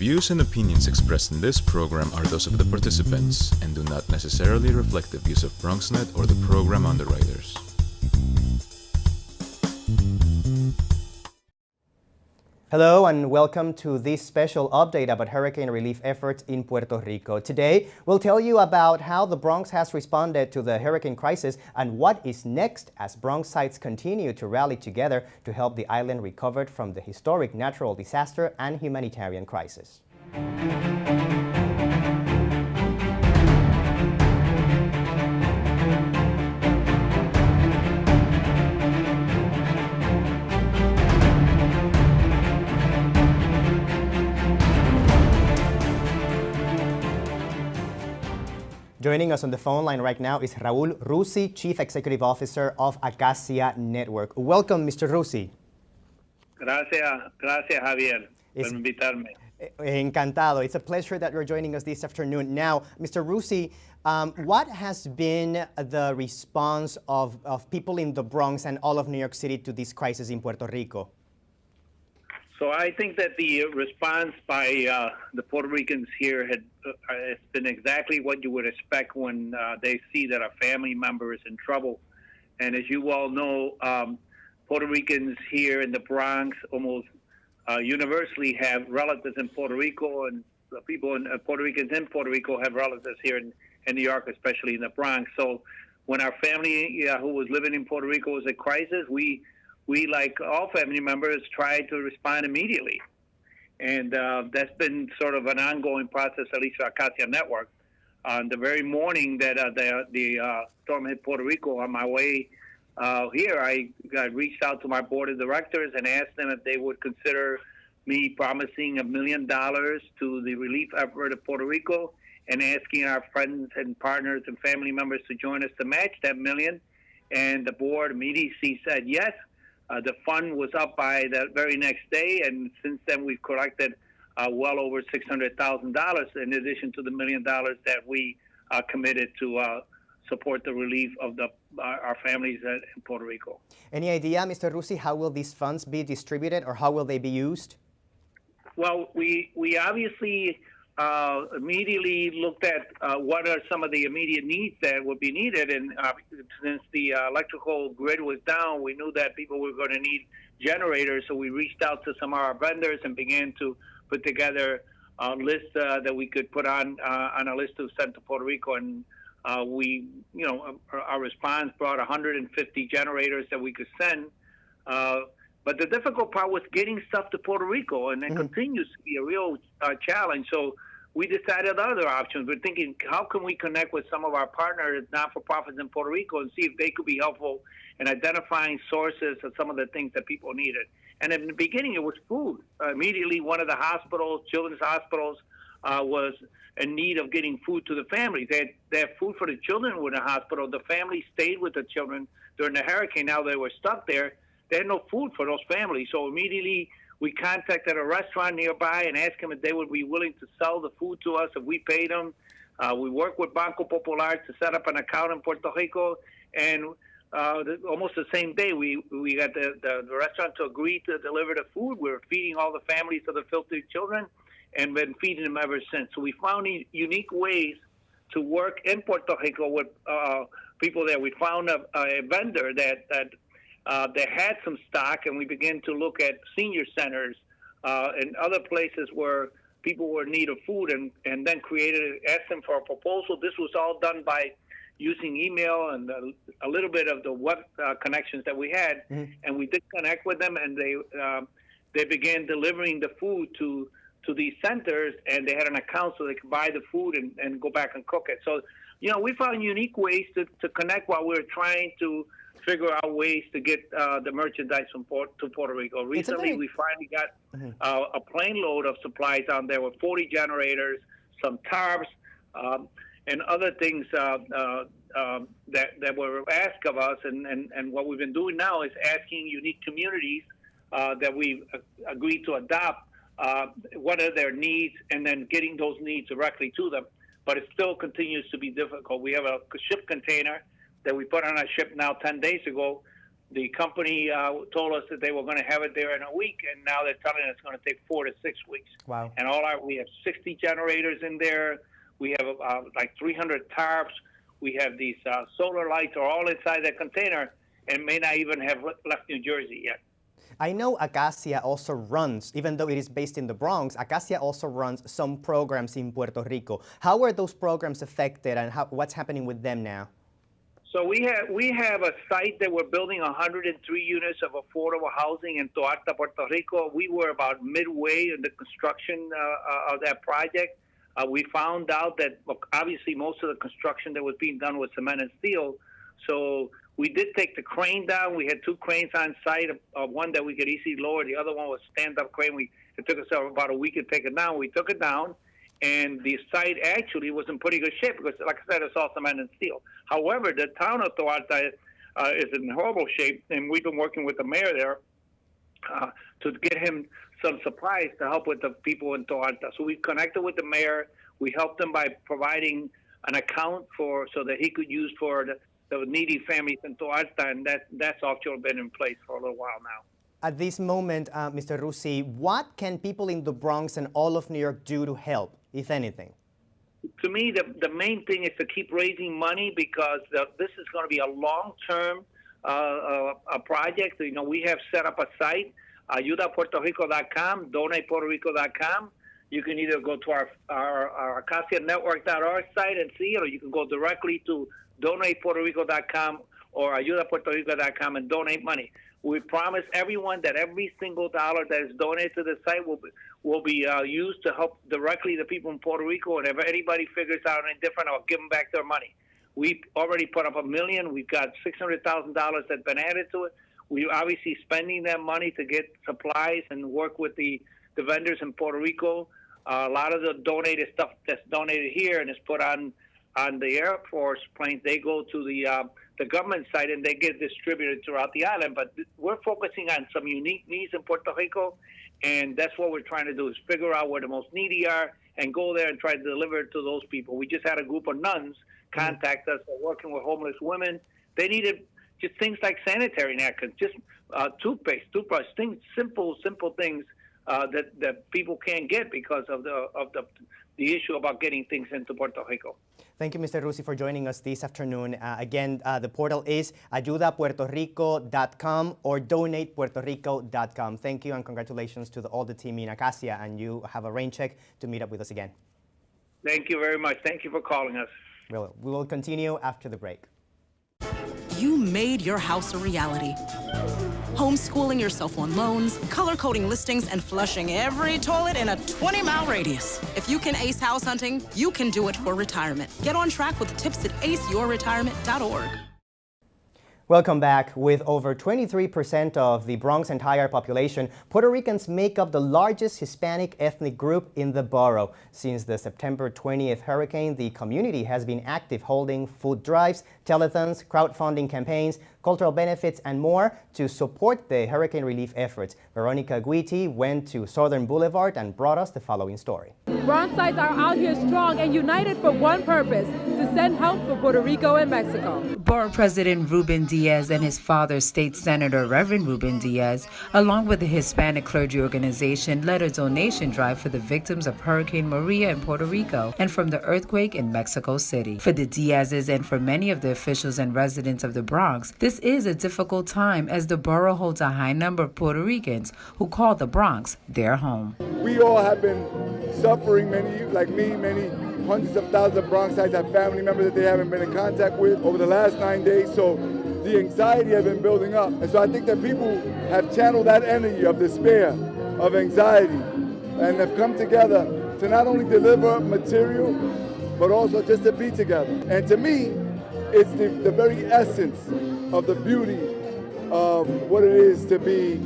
views and opinions expressed in this program are those of the participants and do not necessarily reflect the views of BronxNet or the program underwriters. Hello and welcome to this special update about hurricane relief efforts in Puerto Rico. Today, we'll tell you about how the Bronx has responded to the hurricane crisis and what is next as Bronxites continue to rally together to help the island recover from the historic natural disaster and humanitarian crisis. Joining us on the phone line right now is Raúl Rusi, Chief Executive Officer of Acacia Network. Welcome, Mr. Rusi. Gracias, Javier, por invitarme. Encantado. It's a pleasure that you're joining us this afternoon. Now, Mr. Rusi, what has been the response of people in the Bronx and all of New York City to this crisis in Puerto Rico? So I think that the response by the Puerto Ricans here has been exactly what you would expect when they see that a family member is in trouble. And as you all know, Puerto Ricans here in the Bronx almost universally have relatives in Puerto Rico, and people in Puerto Ricans in Puerto Rico have relatives here in New York, especially in the Bronx. So when our family who was living in Puerto Rico was in crisis, we, like all family members, tried to respond immediately. And that's been sort of an ongoing process, at least for Acacia Network. On the very morning that the storm hit Puerto Rico, on my way here, I reached out to my board of directors and asked them if they would consider me promising $1 million to the relief effort of Puerto Rico and asking our friends and partners and family members to join us to match that $1 million. And the board immediately said yes. The fund was up by the very next day, and since then we've collected well over $600,000 in addition to the $1 million that we committed to support the relief of our families in Puerto Rico. Any idea, Mr. Rusi, how will these funds be distributed or how will they be used? Well, we obviously immediately looked at what are some of the immediate needs that would be needed. And since the electrical grid was down, we knew that people were going to need generators. So we reached out to some of our vendors and began to put together a list that we could put on a list to send to Puerto Rico. And our response brought 150 generators that we could send. But the difficult part was getting stuff to Puerto Rico, and it continues to be a real challenge. So we decided other options. We're thinking, how can we connect with some of our partners, not-for-profits in Puerto Rico, and see if they could be helpful in identifying sources of some of the things that people needed. And in the beginning, it was food. Immediately, one of the hospitals, children's hospitals, was in need of getting food to the families. They had food for the children in the hospital. The families stayed with the children during the hurricane. Now they were stuck there. They had no food for those families. So immediately we contacted a restaurant nearby and asked them if they would be willing to sell the food to us if we paid them. We worked with Banco Popular to set up an account in Puerto Rico. And almost the same day, we got the restaurant to agree to deliver the food. We were feeding all the families of the filthy children and been feeding them ever since. So we found unique ways to work in Puerto Rico with people there. We found a vendor that had some stock, and we began to look at senior centers and other places where people were in need of food, and then asked them for a proposal. This was all done by using email and a little bit of the web connections that we had, and we did connect with them, and they began delivering the food to these centers, and they had an account so they could buy the food and go back and cook it. So, we found unique ways to connect while we were trying to figure out ways to get the merchandise to Puerto Rico. Recently, we finally got a plane load of supplies down there with 40 generators, some tarps, and other things that were asked of us. And what we've been doing now is asking unique communities that we've agreed to adopt what are their needs, and then getting those needs directly to them. But it still continues to be difficult. We have a ship container that we put on a ship now 10 days ago The company told us that they were going to have it there in a week, and now they're telling us it's going to take 4 to 6 weeks. Wow. And we have 60 generators in there. We have like 300 tarps. We have these solar lights are all inside that container and may not even have left New Jersey yet. I know Acacia also runs, even though it is based in the Bronx, Acacia also runs some programs in Puerto Rico. How are those programs affected, and what's happening with them now? So we have a site that we're building 103 units of affordable housing in Toalta, Puerto Rico. We were about midway in the construction of that project. We found out that obviously most of the construction that was being done was cement and steel. So we did take the crane down. We had 2 cranes on site, one that we could easily lower. The other one was stand-up crane. It took us about a week to take it down. We took it down, and the site actually was in pretty good shape because, like I said, it's all cement and steel. However, the town of Toalta is in horrible shape, and we've been working with the mayor there to get him some supplies to help with the people in Toalta. So we connected with the mayor. We helped him by providing an account so that he could use for the needy families in Toalta, and that's actually been in place for a little while now. At this moment, Mr. Rusi, what can people in the Bronx and all of New York do to help, if anything? To me, the main thing is to keep raising money because this is going to be a long-term project. You know, we have set up a site, ayudapuertorico.com, donatepuertorico.com. You can either go to our AcaciaNetwork.org site and see it, or you can go directly to donatepuertorico.com or ayudapuertorico.com and donate money. We promise everyone that every single dollar that is donated to the site will be used to help directly the people in Puerto Rico. And if anybody figures out anything different, I'll give them back their money. We've already put up $1 million. We've got $600,000 that's been added to it. We're obviously spending that money to get supplies and work with the vendors in Puerto Rico. A lot of the donated stuff that's donated here and is put on the Air Force planes, they go to the government site and they get distributed throughout the island. But we're focusing on some unique needs in Puerto Rico, and that's what we're trying to do is figure out where the most needy are and go there and try to deliver it to those people. We just had a group of nuns contact us. They're working with homeless women. They needed just things like sanitary napkins, just toothpaste, toothbrush, things, simple things that people can't get because of the issue about getting things into Puerto Rico. Thank you, Mr. Rusi, for joining us this afternoon. Again, the portal is ayudapuertorico.com or donatepuertorico.com. Thank you and congratulations to all the team in Acacia, and you have a rain check to meet up with us again. Thank you very much. Thank you for calling us. We will continue after the break. You made your house a reality. Homeschooling yourself on loans, color-coding listings, and flushing every toilet in a 20-mile radius. If you can ace house hunting, you can do it for retirement. Get on track with tips at aceyourretirement.org. Welcome back. With over 23% of the Bronx entire population, Puerto Ricans make up the largest Hispanic ethnic group in the borough. Since the September 20th hurricane, the community has been active holding food drives, telethons, crowdfunding campaigns, cultural benefits, and more to support the hurricane relief efforts. Veronica Guiti went to Southern Boulevard and brought us the following story. Bronxites are out here strong and united for one purpose, to send help for Puerto Rico and Mexico. Borough President Ruben Diaz and his father, State Senator Reverend Ruben Diaz, along with the Hispanic clergy organization, led a donation drive for the victims of Hurricane Maria in Puerto Rico and from the earthquake in Mexico City. For the Diazes and for many of the officials and residents of the Bronx, this is a difficult time as the borough holds a high number of Puerto Ricans who call the Bronx their home. We all have been suffering, many like me, many hundreds of thousands of Bronxites have family members that they haven't been in contact with over the last 9 days, so the anxiety has been building up. And so I think that people have channeled that energy of despair, of anxiety, and have come together to not only deliver material, but also just to be together. And to me, it's the very essence of the beauty of what it is to be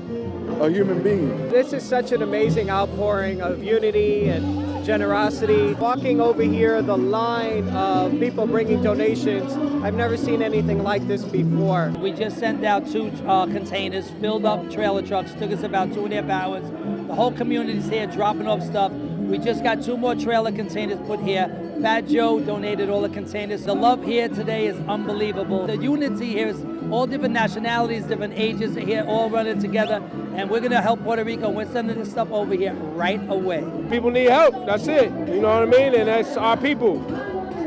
a human being. This is such an amazing outpouring of unity and generosity. Walking over here, the line of people bringing donations, I've never seen anything like this before. We just sent out 2 containers, filled up trailer trucks, took us about 2.5 hours. The whole community's here dropping off stuff. We just got 2 more trailer containers put here. Fat Joe donated all the containers. The love here today is unbelievable. The unity here is all different nationalities, different ages here, all running together, and we're going to help Puerto Rico. We're sending this stuff over here right away. People need help, that's it, you know what I mean? And that's our people.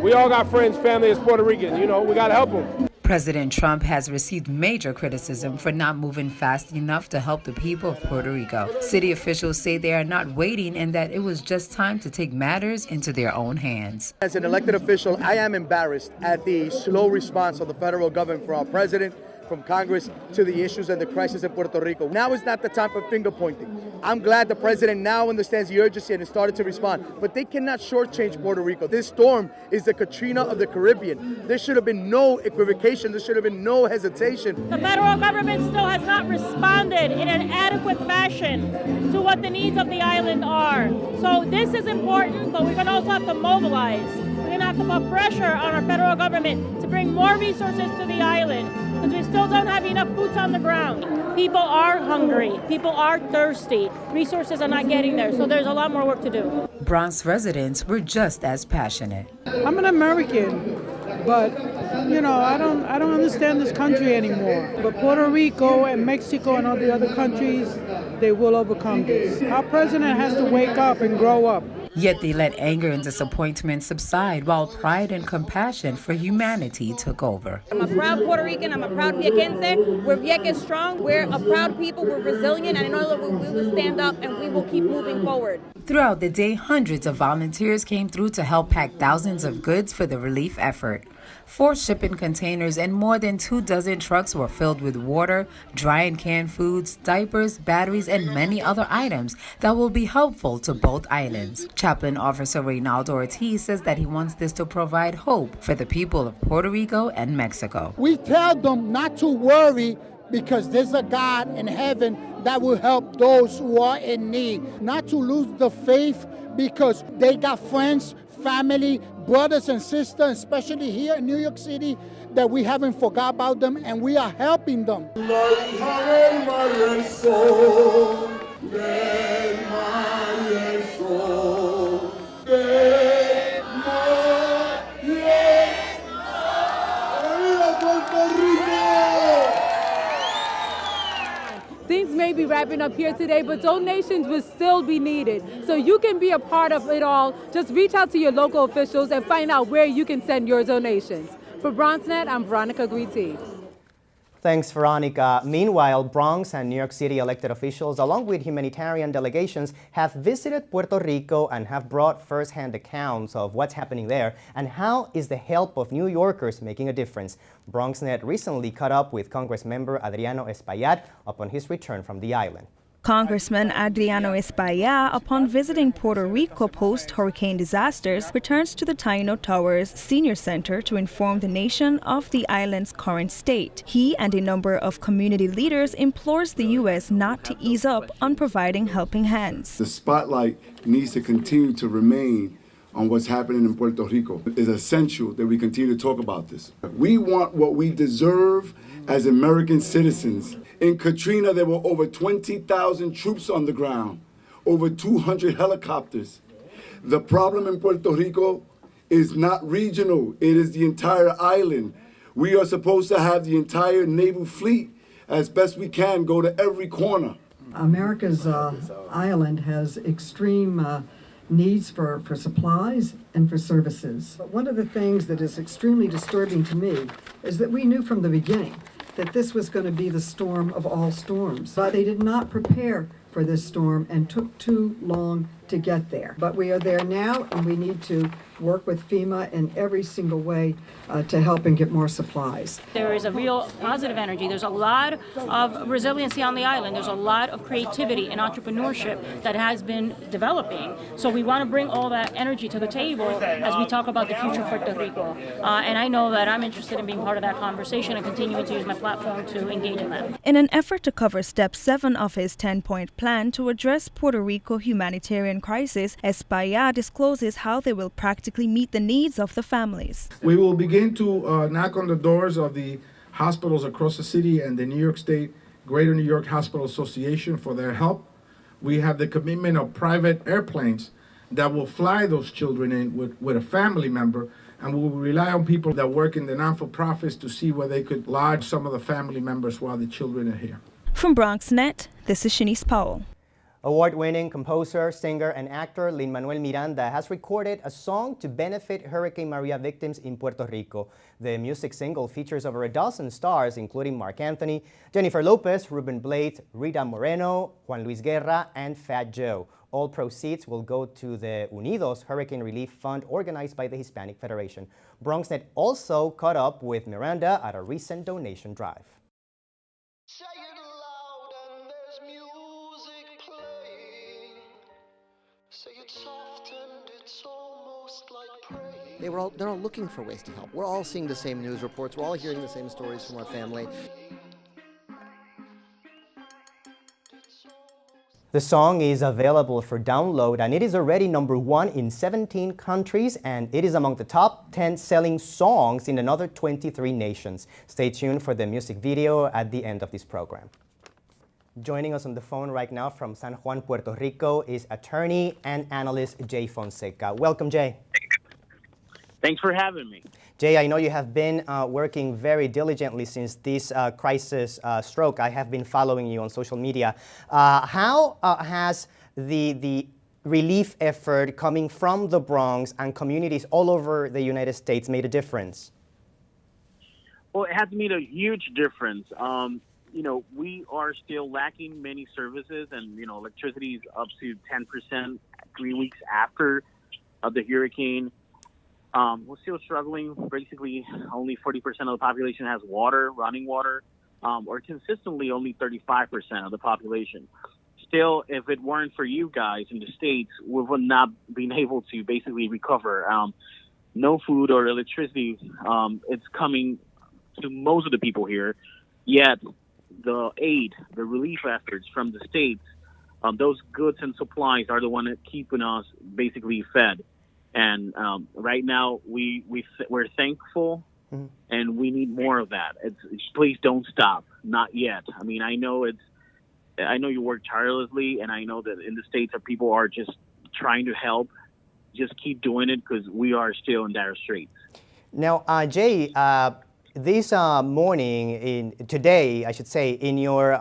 We all got friends, family as Puerto Rican, you know, we got to help them. President Trump has received major criticism for not moving fast enough to help the people of Puerto Rico. City officials say they are not waiting and that it was just time to take matters into their own hands. As an elected official, I am embarrassed at the slow response of the federal government from our president, from Congress, to the issues and the crisis in Puerto Rico. Now is not the time for finger pointing. I'm glad the president now understands the urgency and has started to respond, but they cannot shortchange Puerto Rico. This storm is the Katrina of the Caribbean. There should have been no equivocation. There should have been no hesitation. The federal government still has not responded in an adequate fashion to what the needs of the island are. So this is important, but we're going to also have to mobilize. We're going to have to put pressure on our federal government to bring more resources to the island, because we still don't have enough boots on the ground. People are hungry. People are thirsty. Resources are not getting there, so there's a lot more work to do. Bronx residents were just as passionate. I'm an American, but you know, I don't understand this country anymore. But Puerto Rico and Mexico and all the other countries, they will overcome this. Our president has to wake up and grow up. Yet they let anger and disappointment subside while pride and compassion for humanity took over. I'm a proud Puerto Rican, I'm a proud Viequense. We're Vieques strong, we're a proud people, we're resilient, and I know that we will stand up and we will keep moving forward. Throughout the day, hundreds of volunteers came through to help pack thousands of goods for the relief effort. 4 shipping containers and more than 24 trucks were filled with water, dry and canned foods, diapers, batteries, and many other items that will be helpful to both islands. Chaplain Officer Reynaldo Ortiz says that he wants this to provide hope for the people of Puerto Rico and Mexico. We tell them not to worry because there's a God in heaven that will help those who are in need. Not to lose the faith because they got friends, family, brothers and sisters, especially here in New York City, that we haven't forgot about them and we are helping them. Things may be wrapping up here today, but donations will still be needed. So you can be a part of it all. Just reach out to your local officials and find out where you can send your donations. For BronxNet, I'm Veronica Guiti. Thanks, Veronica. Meanwhile, Bronx and New York City elected officials, along with humanitarian delegations, have visited Puerto Rico and have brought first-hand accounts of what's happening there and how is the help of New Yorkers making a difference. BronxNet recently caught up with Congressmember Adriano Espaillat upon his return from the island. Congressman Adriano Espaillat, upon visiting Puerto Rico post-hurricane disasters, returns to the Taino Towers Senior Center to inform the nation of the island's current state. He and a number of community leaders implores the U.S. not to ease up on providing helping hands. The spotlight needs to continue to remain on what's happening in Puerto Rico. It is essential that we continue to talk about this. We want what we deserve as American citizens. In Katrina, there were over 20,000 troops on the ground, over 200 helicopters. The problem in Puerto Rico is not regional, it is the entire island. We are supposed to have the entire naval fleet as best we can go to every corner. America's island has extreme needs for supplies and for services. But one of the things that is extremely disturbing to me is that we knew from the beginning that this was going to be the storm of all storms. But they did not prepare for this storm and took too long to get there. But we are there now, and we need to work with FEMA in every single way to help and get more supplies. There is a real positive energy. There's a lot of resiliency on the island. There's a lot of creativity and entrepreneurship that has been developing. So we want to bring all that energy to the table as we talk about the future of Puerto Rico. And I know that I'm interested in being part of that conversation and continuing to use my platform to engage in that. In an effort to cover Step 7 of his 10-point plan to address Puerto Rico humanitarian crisis, Espaillat discloses how they will practically meet the needs of the families. We will begin to knock on the doors of the hospitals across the city and the New York State Greater New York Hospital Association for their help. We have the commitment of private airplanes that will fly those children in with a family member, and we'll rely on people that work in the non-for-profits to see where they could lodge some of the family members while the children are here. From BronxNet, this is Shanice Powell. Award-winning composer, singer, and actor Lin-Manuel Miranda has recorded a song to benefit Hurricane Maria victims in Puerto Rico. The music single features over a dozen stars, including Marc Anthony, Jennifer Lopez, Ruben Blades, Rita Moreno, Juan Luis Guerra, and Fat Joe. All proceeds will go to the UNIDOS Hurricane Relief Fund organized by the Hispanic Federation. BronxNet also caught up with Miranda at a recent donation drive. They're all looking for ways to help. We're all seeing the same news reports. We're all hearing the same stories from our family. The song is available for download, and it is already #1 in 17 countries, and it is among the top 10 selling songs in another 23 nations. Stay tuned for the music video at the end of this program. Joining us on the phone right now from San Juan, Puerto Rico is attorney and analyst Jay Fonseca. Welcome, Jay. Thanks for having me. Jay, I know you have been working very diligently since this crisis struck. I have been following you on social media. How has the relief effort coming from the Bronx and communities all over the United States made a difference? Well, it has made a huge difference. We are still lacking many services, and, electricity is up to 10% 3 weeks after the hurricane. We're still struggling. Basically, only 40% of the population has water, running water, or consistently only 35% of the population. Still, if it weren't for you guys in the States, we would not been able to basically recover. No food or electricity. It's coming to most of the people here, yet the aid, the relief efforts from the States, those goods and supplies are the one that keeping us basically fed. And right now, we're thankful, and we need more of that. Please don't stop. Not yet. I mean, I know you work tirelessly, and I know that in the States, people are just trying to help. Just keep doing it, because we are still in dire straits. Now, Jay, this morning, today, I should say, in your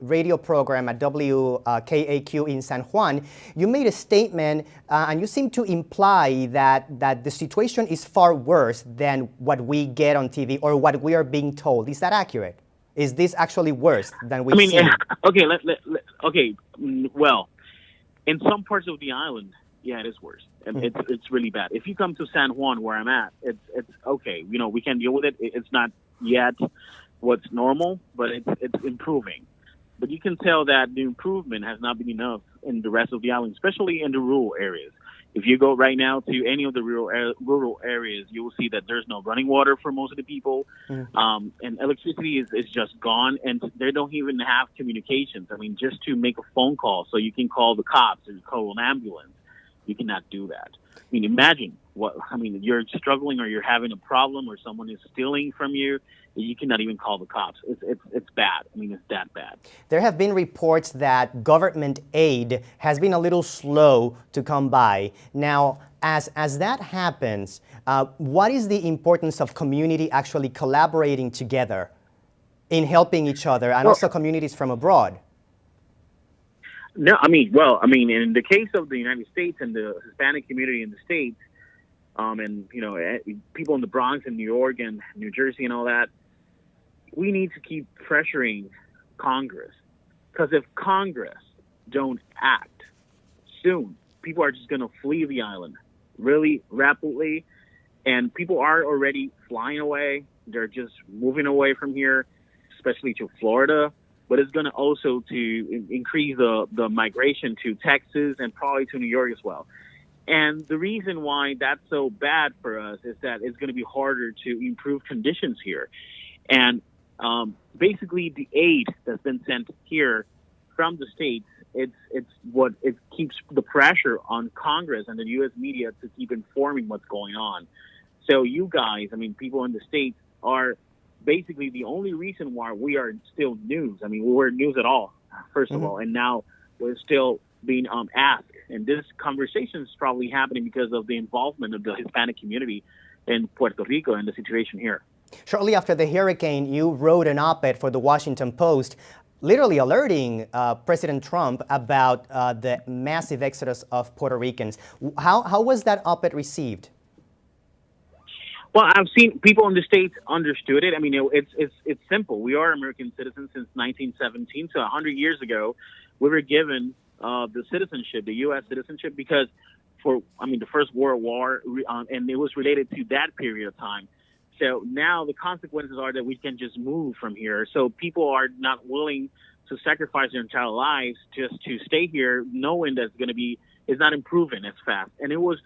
radio program at WKAQ in San Juan, you made a statement and you seem to imply that the situation is far worse than what we get on TV or what we are being told. Is that accurate? Is this actually worse than we've seen? Okay, well, in some parts of the island, yeah, it is worse. And it's really bad. If you come to San Juan, where I'm at, it's okay. We can deal with it. It's not yet what's normal, but it's improving. But you can tell that the improvement has not been enough in the rest of the island, especially in the rural areas. If you go right now to any of the rural areas, you will see that there's no running water for most of the people, and electricity is just gone, and they don't even have communications. I mean, just to make a phone call so you can call the cops or call an ambulance, you cannot do that. I mean, imagine you're struggling or you're having a problem or someone is stealing from you. You cannot even call the cops. It's bad. I mean, it's that bad. There have been reports that government aid has been a little slow to come by. Now, as that happens, what is the importance of community actually collaborating together in helping each other and also communities from abroad? No, in the case of the United States and the Hispanic community in the States, and people in the Bronx and New York and New Jersey and all that, we need to keep pressuring Congress, because if Congress don't act soon, people are just going to flee the island really rapidly, and people are already flying away. They're just moving away from here, especially to Florida. But it's going to also to increase the migration to Texas and probably to New York as well. And the reason why that's so bad for us is that it's going to be harder to improve conditions here. And basically the aid that's been sent here from the States, it keeps the pressure on Congress and the U.S. media to keep informing what's going on. So you guys, people in the States are basically the only reason why we are still news. We weren't news at all, first of all, and now we're still being asked And this conversation is probably happening because of the involvement of the Hispanic community in Puerto Rico and the situation here. Shortly after the hurricane, you wrote an op-ed for the Washington Post, literally alerting President Trump about the massive exodus of Puerto Ricans. How was that op-ed received? Well, I've seen people in the States understood it. I mean, it's simple. We are American citizens since 1917. So 100 years ago, we were given the citizenship, the U.S. citizenship, because the First World War, and it was related to that period of time. So now the consequences are that we can just move from here. So people are not willing to sacrifice their entire lives just to stay here, knowing that it's not improving as fast. And it was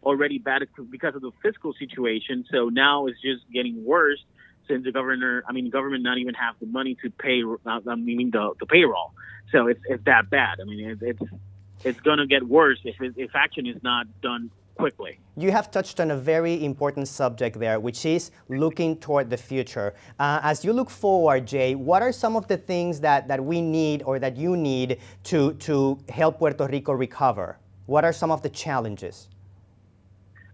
already bad because of the fiscal situation. So now it's just getting worse since the government not even have the money to pay, the payroll. So it's that bad. I mean, it's going to get worse if action is not done quickly. You have touched on a very important subject there, which is looking toward the future. As you look forward, Jay, what are some of the things that we need or that you need to help Puerto Rico recover? What are some of the challenges?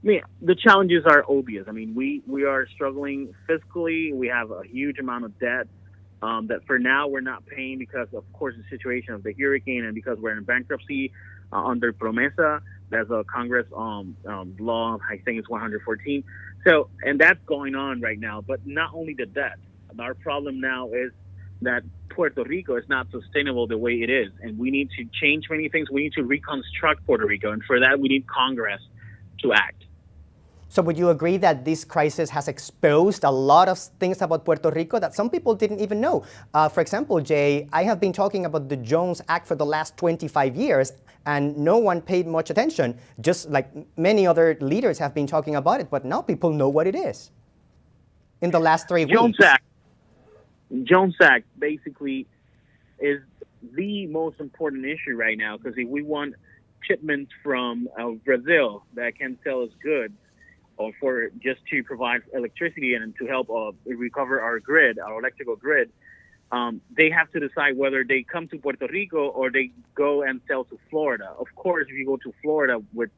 I mean, the challenges are obvious. I mean, we are struggling fiscally. We have a huge amount of debt that for now we're not paying because, of course, the situation of the hurricane and because we're in bankruptcy under Promesa. There's a Congress law, I think it's 114. So, and that's going on right now. But not only the debt. Our problem now is that Puerto Rico is not sustainable the way it is. And we need to change many things. We need to reconstruct Puerto Rico. And for that, we need Congress to act. So would you agree that this crisis has exposed a lot of things about Puerto Rico that some people didn't even know? For example, Jay, I have been talking about the Jones Act for the last 25 years, and no one paid much attention, just like many other leaders have been talking about it, but now people know what it is in the last 3 weeks. Jones Act basically is the most important issue right now, because if we want shipments from Brazil that can sell us goods, or for just to provide electricity and to help recover our grid, our electrical grid, they have to decide whether they come to Puerto Rico or they go and sell to Florida. Of course, if you go to Florida with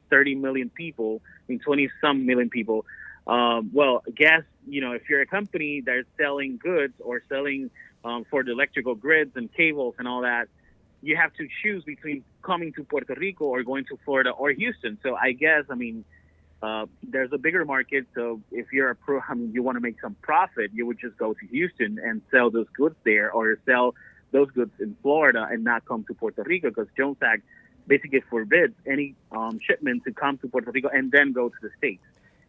30 million people, 20-some million people, if you're a company that's selling goods or selling for the electrical grids and cables and all that, you have to choose between coming to Puerto Rico or going to Florida or Houston. So I guess, there's a bigger market, so if you're you want to make some profit, you would just go to Houston and sell those goods there, or sell those goods in Florida and not come to Puerto Rico, because Jones Act basically forbids any shipment to come to Puerto Rico and then go to the States.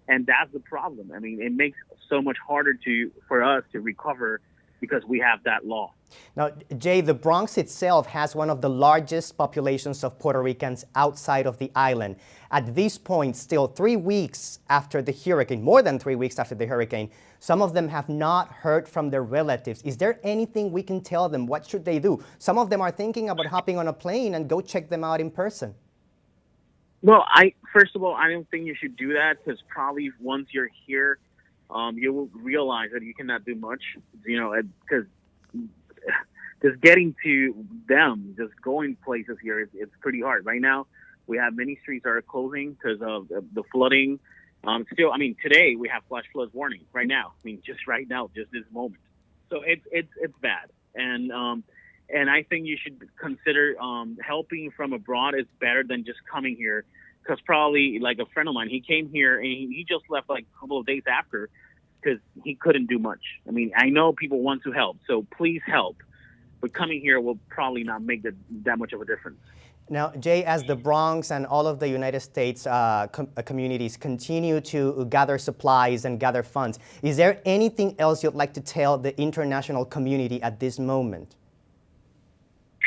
And that's the problem. I mean, it makes it so much harder for us to recover because we have that law. Now, Jay, the Bronx itself has one of the largest populations of Puerto Ricans outside of the island. At this point, still 3 weeks after the hurricane, more than 3 weeks after the hurricane, some of them have not heard from their relatives. Is there anything we can tell them? What should they do? Some of them are thinking about hopping on a plane and go check them out in person. Well, first of all, I don't think you should do that, because probably once you're here, you will realize that you cannot do much, because just getting to them, just going places here, it's pretty hard. Right now, we have many streets that are closing because of the flooding. Today we have flash flood warning right now. Just right now, just this moment. So it's bad. And I think you should consider helping from abroad is better than just coming here. Because probably, like a friend of mine, he came here and he just left like a couple of days after because he couldn't do much. I know people want to help, so please help. But coming here will probably not make that much of a difference. Now, Jay, as the Bronx and all of the United States communities continue to gather supplies and gather funds, is there anything else you'd like to tell the international community at this moment?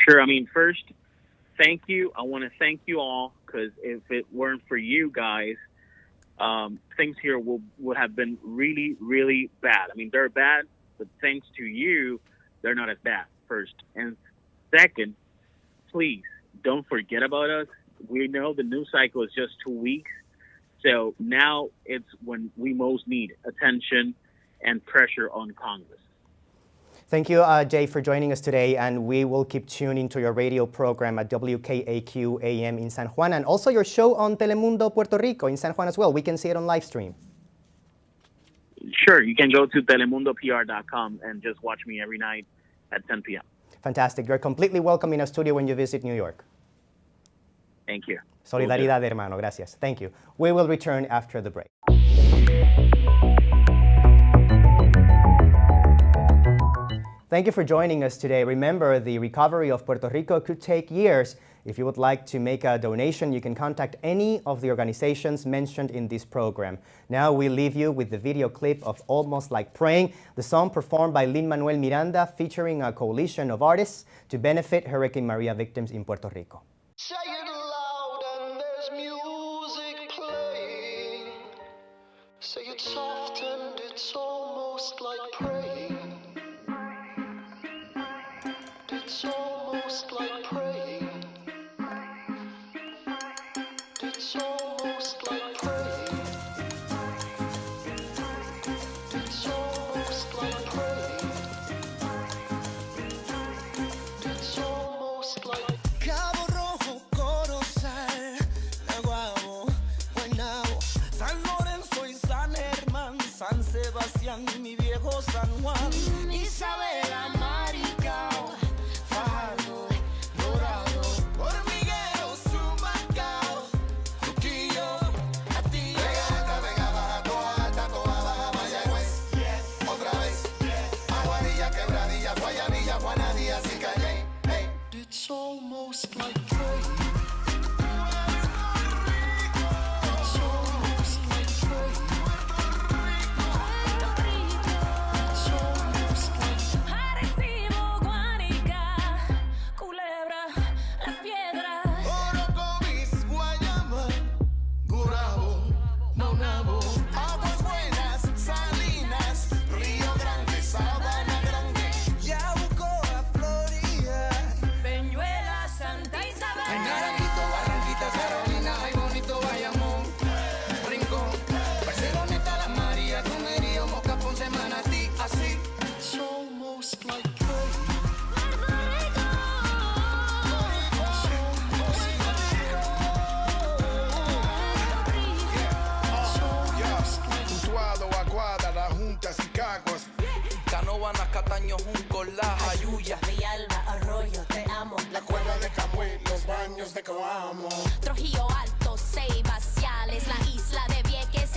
Sure. First, thank you. I want to thank you all, because if it weren't for you guys, things here would have been really, really bad. They're bad, but thanks to you, they're not as bad, first. And second, please don't forget about us. We know the news cycle is just 2 weeks. So now it's when we most need attention and pressure on Congress. Thank you, Jay, for joining us today, and we will keep tuning to your radio program at WKAQ AM in San Juan, and also your show on Telemundo Puerto Rico in San Juan as well. We can see it on live stream. Sure, you can go to telemundopr.com and just watch me every night at 10 p.m. Fantastic. You're completely welcome in our studio when you visit New York. Thank you. Solidaridad, hermano. Gracias. Thank you. We will return after the break. Thank you for joining us today. Remember, the recovery of Puerto Rico could take years. If you would like to make a donation, you can contact any of the organizations mentioned in this program. Now we leave you with the video clip of Almost Like Praying, the song performed by Lin-Manuel Miranda featuring a coalition of artists to benefit Hurricane Maria victims in Puerto Rico. Say it loud and there's music playing. Say it soft and it's almost like praying. It's almost like praying. It's almost like praying. It's almost like praying. It's almost like Cabo Rojo, Corozal, Naguabo, Guaynabo, San Lorenzo y San Germán, San Sebastián, mi viejo San Juan, Isabela, Maricao, Fajardo, Dorado, Hormiguero, Zumacao, Trujillo, Atillo, Vega Baja, Toa Alta, Toa Baja, Mayagüez, otra vez, Aguadilla, Quebradilla, Guayanilla, Juanadilla, y Calle. It's almost like praying. It's almost like praying. It's almost like Arecibo, Guanica, Culebra, Las Piedras, Orocovis, Guayama, Gurabo, Maunabo, Aguas Buenas, Salinas, Río Grande, Sabana Grande, Yabucoa, Florida, Peñuela, Santa Isabel, Ay, Naranjito, Barranquitas, Carolina, ay, bonito Bayamón, Rincón, Barceloneta, La María, Comerío, Moca, Ponce, Manatí, así. It's almost like praying. Utuado, Aguada, Las Juntas y Caguas, Canóvanas, Cataño, Junco, Laja, Ayuya, Villalba, Arroyo, Te Amo, la Cueva de Camuy, los baños de Coamo, Trujillo Alto, Ceiba, Ciales, la isla de Vieques,